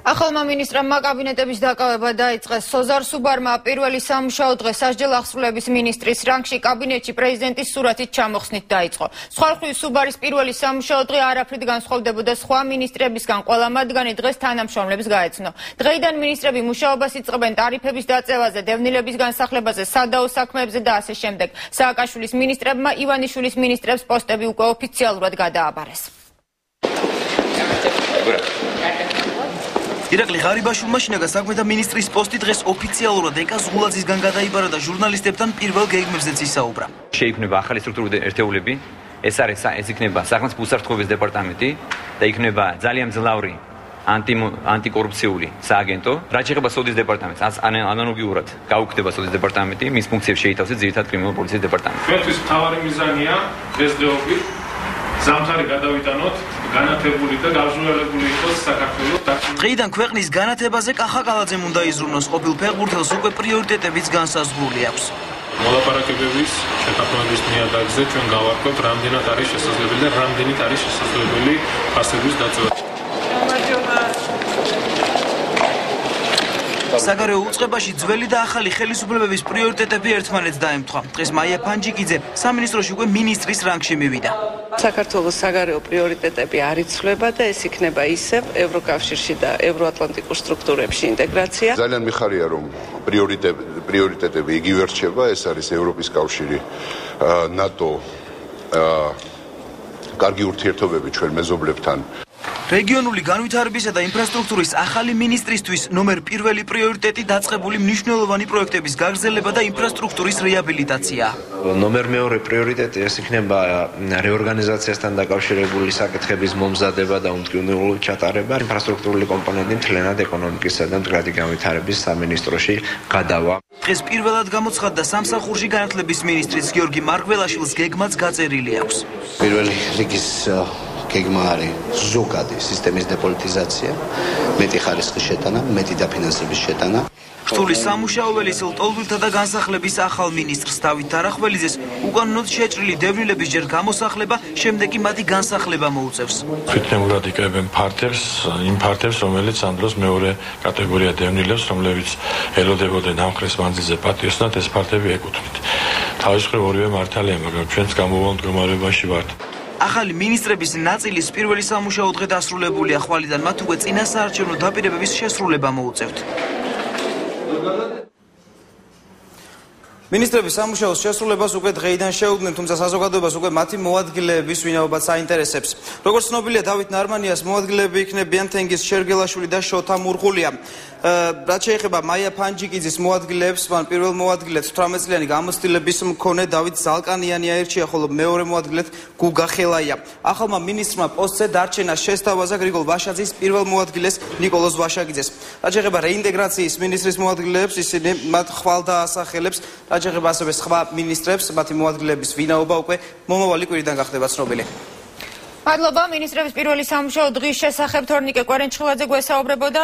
ახალმა მინისტრმა კაბინეტების დაკავება დაიწყეს. სოზარ სუბარმა პირველი სამუშაო დღე სასჯელ აღსრულების მინისტრის რანგში კაბინეტში პრეზიდენტის სურათით ჩამოხსნით დაიწყო. სხვა მხრივ სუბარის პირველი სამუშაო დღე არაფრით განსხვავდებოდა სხვა მინისტრებისგან, ყველა მათგანი დღეს თანამშრომლებს გაეცნო. დღეიდან მინისტრები მუშაობას იწყებენ ტარიფების დაწევაზე, დევნილების განსახლებაზე, სადაო საქმეებზე და ასე შემდეგ. სააკაშვილის მინისტრებმა ივანიშვილის მინისტრებს პოსტები უკვე ოფიციალურად გადააბარეს. ირაკლი ღარიბაშვილმა შინაგან საქმეთა მინისტრის პოსტი დღეს ოფიციალურად ეკა ზღულაძისგან გადაიბარა და ჟურნალისტებთან პირველ გეგმებზეც ისაუბრა. შეიქმნება ახალი სტრუქტურული ერთეულები, ეს იქნება სახელმწიფო უსაფრთხოების დეპარტამენტი და იქნება ძალიან მძლავრი ანტიკორუფციული სააგენტო. რაც შეეხება სოდის დეპარტამენტს, ანალოგიურად გაუქმდება სოდის დეპარტამენტი, მის ფუნქციებს შეითავსებს ძირითად კრიმინალურ პოლიციის დეპარტამენტი. მისთვის მთავარი მიზანია დღესდღეობით ზამთარი გადავიტანოთ, განათებული და გავზრუნველებული იყოს საქართველოს. დღეიდან ქვეყნის განათებაზე კახა კალაძემ უნდა იზრუნოს, ყოფილ ფეხბურთელს უკვე პრიორიტეტებიც განსაზღვრული აქვს. მოლაპარაკებების შეთანხმების ნიადაგზე ჩვენ გავარკვევთ, რამდენად არის შესაძლებელი და რამდენით არის შესაძლებელი ფასების დაწევა. საგარეო უწყებაში ძველი და ახალი ხელისუფლებების პრიორიტეტები ერთმანეთს დაემთხვა. დღეს მაია ფანჯიკიძე სამინისტროში უკვე მინისტრის რანგში მივიდა. საქართველოს საგარეო პრიორიტეტები არ იცვლება და ეს იქნება ისევ ევროკავშირში და ევროატლანტიკურ სტრუქტურებში ინტეგრაცია. ძალიან მიხარია, რომ პრიორიტეტები იგივე რჩება, ეს არის ევროპის კავშირი, ნატო, კარგი ურთიერთობები ჩვენ მეზობლებთან. რეგიონული განვითარებისა და ინფრასტრუქტურის ახალი მინისტრისთვის ნომერ პირველი პრიორიტეტი დაწყებული მნიშვნელოვანი პროექტების გაგრძელება და ინფრასტრუქტურის რეაბილიტაცია. ნომერ მეორე პრიორიტეტი ეს იქნება რეორგანიზაციასთან დაკავშირებული საკითხების მომზადება და უმტკივნეული ჩატარება. ინფრასტრუქტურული კომპონენტი მთლიანად ეკონომიკისა და მდგრადი განვითარების სამინისტროში გადავა. დღეს პირველად გამოცხადდა სამსახურში განათლების მინისტრის გიორგი მარგველაშვილის გეგმაც გაწერილი აქვს. პირველი რიგის გეგმა არის ზოგადი სისტემის დეპოლიტიზაცია, მეტი ხარისხის შეტანა, მეტი დაფინანსების შეტანა. რთული სამუშაო ველისელ ტოლვილთა და განსახლების ახალ მინისტრს დავით თარახველიძეს უკანონოდ შეჭრილი დევნილების ჯერ გამოსახლება, შემდეგ კი მათი განსახლება მოუწევს. თვითნებურად იკრებენ იმ ფართებს, რომელიც ამ დროს მეორე კატეგორია დევნილებს, რომლებიც ელოდებოდნენ ამქრის მანძილზე პატიოსნად, ეს ფართები ეკუთვნით. თავის მხრივ ორივე მართალია, მაგრამ ჩვენც გამოვალ მდგომარეობაში ვართ. ახალი მინისტრების ნაწილის პირველი სამუშაო დღე დასრულებულია, ხვალიდან მათ უკვე წინასაარჩევნო დაპირებების შესრულება მოუწევთ. მინისტრების სამუშაოს შესრულებას უკვე დღეიდან შეუდგნენ, თუმცა საზოგადოებას უკვე მათი მოადგილეების ვინაობაც აინტერესებს. როგორც ცნობილია, დავით ნარმანიას მოადგილეები იქნებიან თენგიზ შერგელაშვილი და შოთა მურღულია. რაც შეეხება მაია ფანჯიკიძის მოადგილეებს, მან პირველ მოადგილედ 18-წლიანი გამოცდილების მქონე დავით ზალკანიანი აირჩია, ხოლო მეორე მოადგილედ გუგა ხელაია. ახალმა მინისტრმა პოსტზე დარჩენას შესთავაზა გრიგოლ ვაშაძის პირველ მოადგილეს ნიკოლოზ ვაშაგიძეს. რაც შეეხება რეინტეგრაციის მინისტრის მოადგილეებს, ისინი მათ ხვალ დაასახელებს. რაც შეეხება ასევე სხვა მინისტრებს, მათი მოადგილეების ვინაობა უკვე მომავალი კვირიდან გახდება ცნობილი. მადლობა მინისტრების პირველი სამუშაო დღის შესახებ თორნიკე კვარენჩხილაძე გვესაუბრებოდა.